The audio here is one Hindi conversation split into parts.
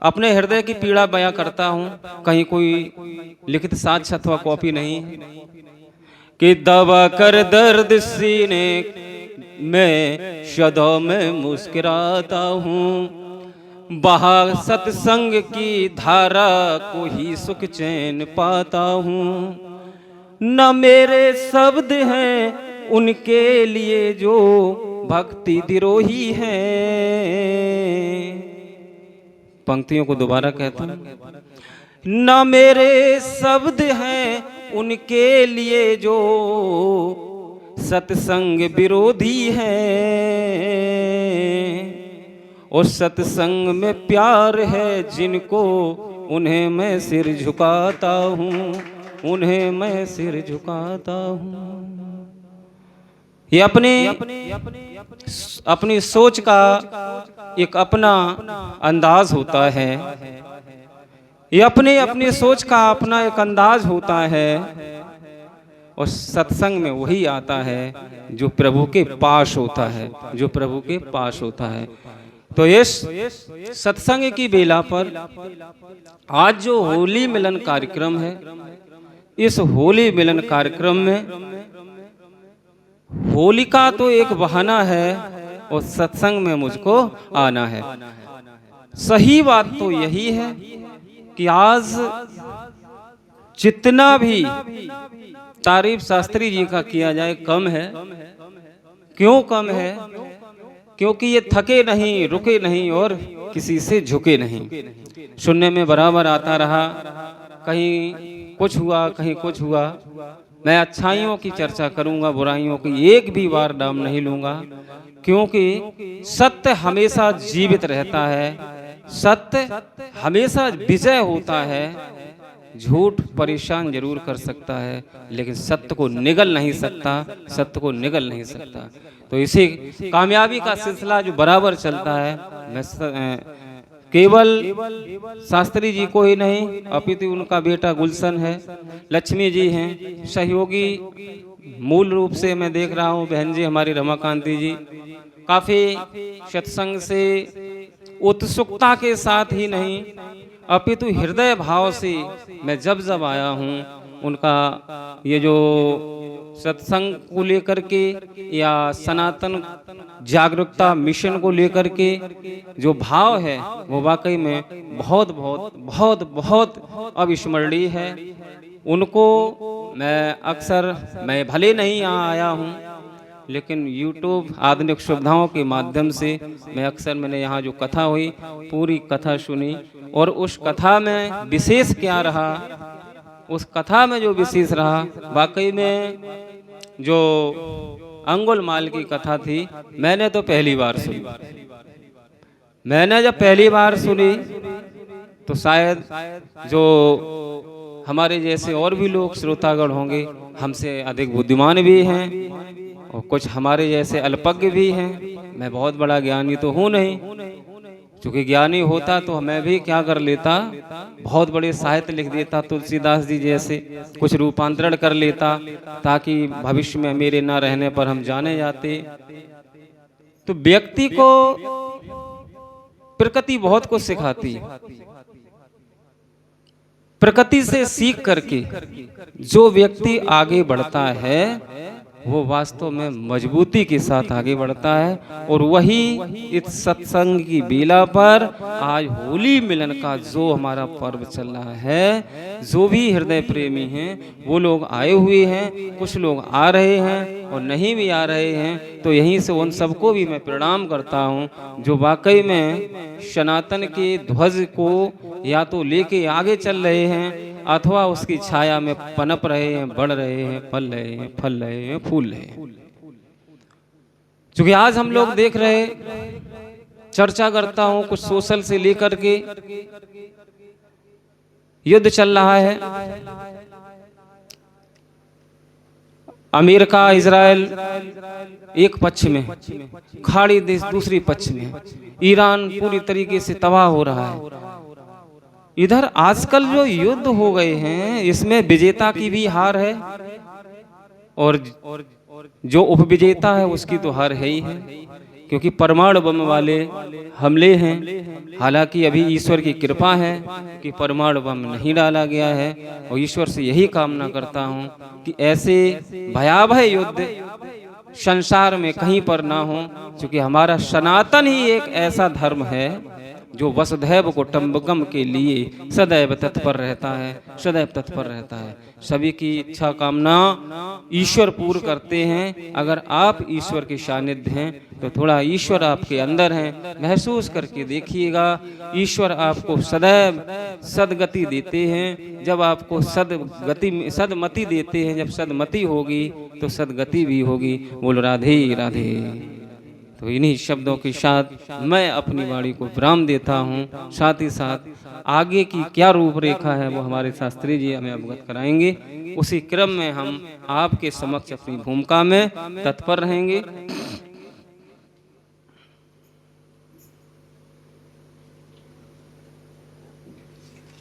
अपने हृदय की पीड़ा बयां करता हूँ, कहीं कोई लिखित साक्ष्य अथवा कॉपी नहीं है कि दबा कर दर्द सीने में शदों में मुस्कुराता हूँ, बहा सत्संग की धारा को ही सुख चैन पाता हूँ। न मेरे शब्द हैं उनके लिए जो भक्ति द्रोही है। पंक्तियों को दोबारा कहता हूँ, न मेरे शब्द हैं उनके लिए जो सत्संग विरोधी है, और सत्संग में प्यार है जिनको उन्हें मैं सिर झुकाता हूँ, उन्हें मैं सिर झुकाता हूँ। ये अपनी सोच का एक अपना अंदाज होता है, ये अपनी सोच का अपना एक अंदाज होता है, और सत्संग में वही आता है जो प्रभु के पास होता है, जो प्रभु के पास होता है। तो इस सत्संग की बेला पर आज जो होली मिलन कार्यक्रम है, इस होली मिलन कार्यक्रम में होली का तो एक बहाना है और सत्संग में मुझको आना है। सही बात तो यही है कि आज जितना भी तारीफ शास्त्री जी का किया जाए कम है। क्यों कम है? क्योंकि ये थके नहीं, रुके नहीं और किसी से झुके नहीं। सुनने में बराबर आता रहा, कहीं कुछ हुआ, कहीं कुछ हुआ। मैं अच्छाइयों की चर्चा करूंगा, बुराइयों की एक भी बार नाम नहीं लूंगा, क्योंकि सत्य हमेशा जीवित रहता है, सत्य हमेशा विजय होता है। झूठ परेशान जरूर कर सकता है, लेकिन सत्य को निगल नहीं सकता, सत्य को निगल नहीं सकता। तो इसी कामयाबी का सिलसिला जो बराबर चलता है, मैं केवल शास्त्री जी को ही नहीं, अपितु उनका बेटा गुलशन है, लक्ष्मी जी हैं, सहयोगी मूल रूप से मैं देख रहा हूँ बहन जी हमारी रमाकांति जी काफी सत्संग से उत्सुकता के साथ ही नहीं, अपितु हृदय भाव से मैं जब जब आया हूँ, उनका ये जो सत्संग को लेकर के या सनातन जागरूकता मिशन को लेकर के जो भाव है, वो वाकई में बहुत बहुत बहुत बहुत अविस्मरणीय है। उनको मैं भले नहीं यहाँ आया हूँ, लेकिन YouTube आधुनिक सुविधाओं के माध्यम से मैंने यहाँ जो कथा हुई पूरी कथा सुनी, और उस कथा में विशेष क्या रहा, उस कथा में जो विशेष रहा, वाकई में जो अंगुलमाल की कथा थी, मैंने तो पहली बार सुनी। मैंने जब पहली बार सुनी तो शायद जो हमारे जैसे और भी लोग श्रोतागण होंगे, हमसे अधिक बुद्धिमान भी हैं और कुछ हमारे जैसे अल्पज्ञ भी हैं। मैं बहुत बड़ा ज्ञानी तो हूँ नहीं, क्योंकि ज्ञानी होता तो मैं भी क्या कर लेता, बहुत बड़े साहित्य लिख देता, तुलसीदास जी जैसे कुछ रूपांतरण कर लेता, ताकि भविष्य में मेरे ना रहने पर हम जाने जाते। तो व्यक्ति को प्रकृति बहुत कुछ सिखाती है। प्रकृति से सीख करके जो व्यक्ति आगे बढ़ता है, वो वास्तव में मजबूती के साथ आगे बढ़ता है। और वही इस सत्संग की बेला पर आज होली मिलन का जो हमारा पर्व चल रहा है, जो भी हृदय प्रेमी हैं वो लोग आए हुए हैं, कुछ लोग आ रहे हैं और नहीं भी आ रहे हैं। तो यहीं से उन सबको भी मैं प्रणाम करता हूँ जो वाकई में सनातन के ध्वज को या तो लेके आगे चल रहे हैं अथवा उसकी छाया में पनप रहे हैं, बढ़ रहे हैं, पल रहे हैं, फल रहे हैं, फूल रहे हैं। क्योंकि आज हम लोग देख रहे, चर्चा करता हूं कुछ सोशल से लेकर के युद्ध चल रहा है। अमेरिका इजराइल एक पक्ष में, खाड़ी देश दूसरी पक्ष में, ईरान पूरी तरीके से तबाह हो रहा है। इधर आजकल जो युद्ध हो गए हैं, इसमें विजेता की भी हार है और जो उपविजेता है उसकी तो हार है ही है। क्योंकि परमाणु बम वाले हमले हैं। हालांकि अभी ईश्वर की कृपा है कि परमाणु बम नहीं डाला गया है, और ईश्वर से यही कामना करता हूं कि ऐसे भयावह युद्ध संसार में कहीं पर ना हो, क्योंकि हमारा सनातन ही एक ऐसा धर्म है जो वसुधैव कुटुंबकम के लिए सदैव तत्पर रहता है, सदैव तत्पर रहता है। सभी की इच्छा कामना ईश्वर पूर्ण करते हैं। अगर आप ईश्वर के सानिध्य हैं तो थोड़ा ईश्वर आपके अंदर है, महसूस करके देखिएगा। ईश्वर आपको सदैव सदगति देते हैं। जब आपको सदमति देते हैं, जब सदमति होगी तो सदगति भी होगी। बोल राधे राधे। तो इन्हीं शब्दों के साथ मैं अपनी वाणी को विराम देता हूँ। साथ ही साथ आगे की क्या रूपरेखा है वो हमारे शास्त्री जी हमें अवगत कराएंगे। उसी क्रम में हम आपके समक्ष अपनी भूमिका में तत्पर रहेंगे।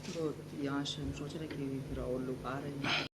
तो यहाँ से हम सोच रहे कि फिर और लोग आ रहे हैं।